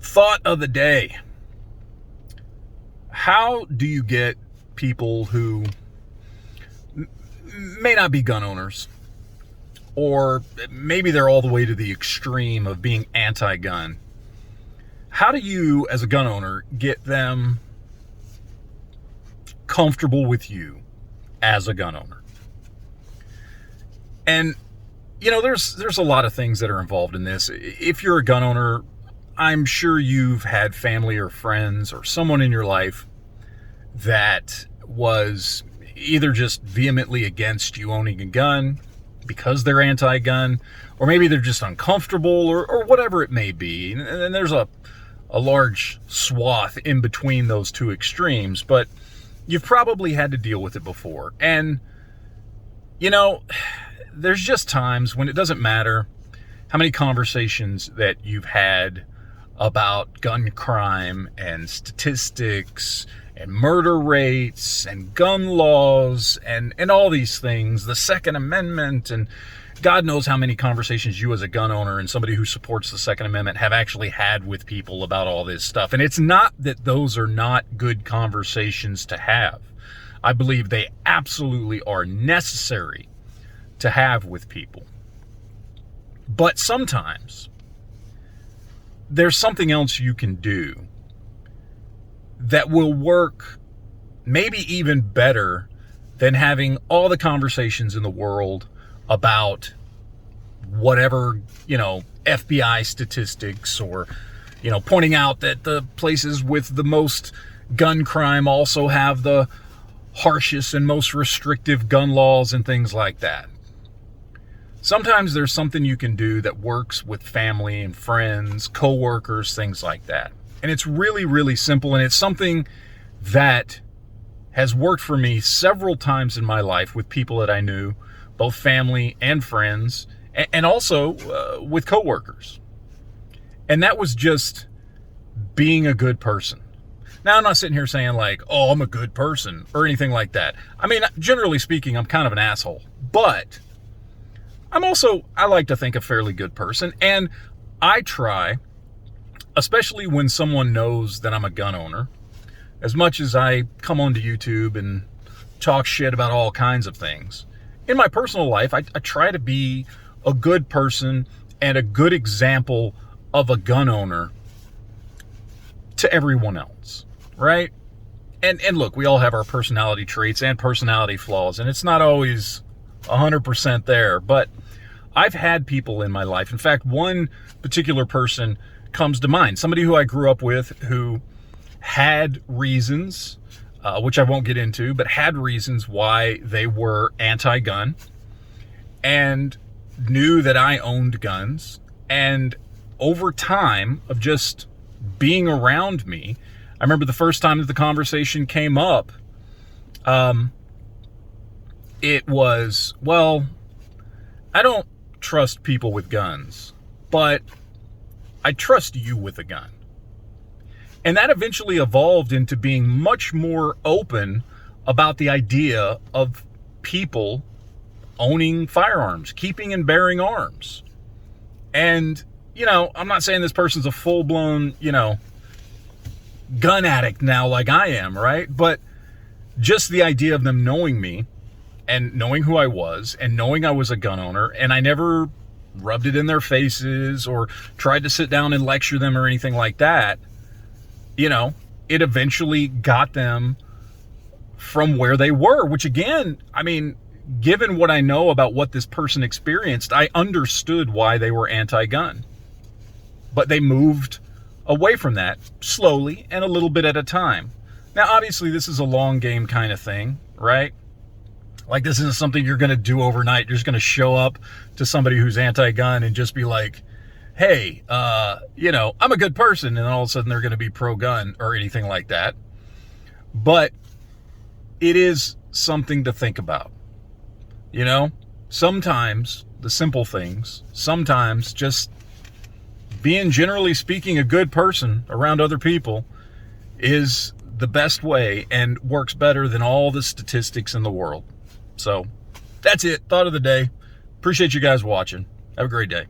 Thought of the day. How do you get people who may not be gun owners, or maybe they're all the way to the extreme of being anti-gun? How do you, as a gun owner, get them comfortable with you as a gun owner? And, you know, there's a lot of things that are involved in this. If you're a gun owner, I'm sure you've had family or friends or someone in your life that was either just vehemently against you owning a gun because they're anti-gun, or maybe they're just uncomfortable, or whatever it may be. And there's a large swath in between those two extremes, but you've probably had to deal with it before. And, you know, there's just times when it doesn't matter how many conversations that you've had about gun crime and statistics and murder rates and gun laws and all these things, the Second Amendment, and God knows how many conversations you as a gun owner and somebody who supports the Second Amendment have actually had with people about all this stuff. And it's not that those are not good conversations to have. I believe they absolutely are necessary to have with people. But sometimes there's something else you can do that will work maybe even better than having all the conversations in the world about whatever, you know, FBI statistics, or, you know, pointing out that the places with the most gun crime also have the harshest and most restrictive gun laws and things like that. Sometimes there's something you can do that works with family and friends, coworkers, things like that. And it's really, really simple. And it's something that has worked for me several times in my life with people that I knew, both family and friends, and also with coworkers. And that was just being a good person. Now, I'm not sitting here saying like, oh, I'm a good person or anything like that. I mean, generally speaking, I'm kind of an asshole, but I like to think a fairly good person. And I try, especially when someone knows that I'm a gun owner, as much as I come onto YouTube and talk shit about all kinds of things, in my personal life, I try to be a good person and a good example of a gun owner to everyone else, right? And look, we all have our personality traits and personality flaws, and it's not always 100% there, but I've had people in my life. In fact, one particular person comes to mind, somebody who I grew up with who had reasons, which I won't get into, but had reasons why they were anti-gun and knew that I owned guns. And over time of just being around me, I remember the first time that the conversation came up, it was, well, I don't trust people with guns, but I trust you with a gun. And that eventually evolved into being much more open about the idea of people owning firearms, keeping and bearing arms. And, you know, I'm not saying this person's a full-blown, you know, gun addict now like I am, right? But just the idea of them knowing me and knowing who I was and knowing I was a gun owner, and I never rubbed it in their faces or tried to sit down and lecture them or anything like that, you know, it eventually got them from where they were, which again, I mean, given what I know about what this person experienced, I understood why they were anti-gun. But they moved away from that slowly and a little bit at a time. Now, obviously, this is a long game kind of thing, right? Like, this isn't something you're going to do overnight. You're just going to show up to somebody who's anti-gun and just be like, hey, you know, I'm a good person. And all of a sudden they're going to be pro-gun or anything like that. But it is something to think about. You know, sometimes the simple things, sometimes just being, generally speaking, a good person around other people is the best way and works better than all the statistics in the world. So that's it. Thought of the day. Appreciate you guys watching. Have a great day.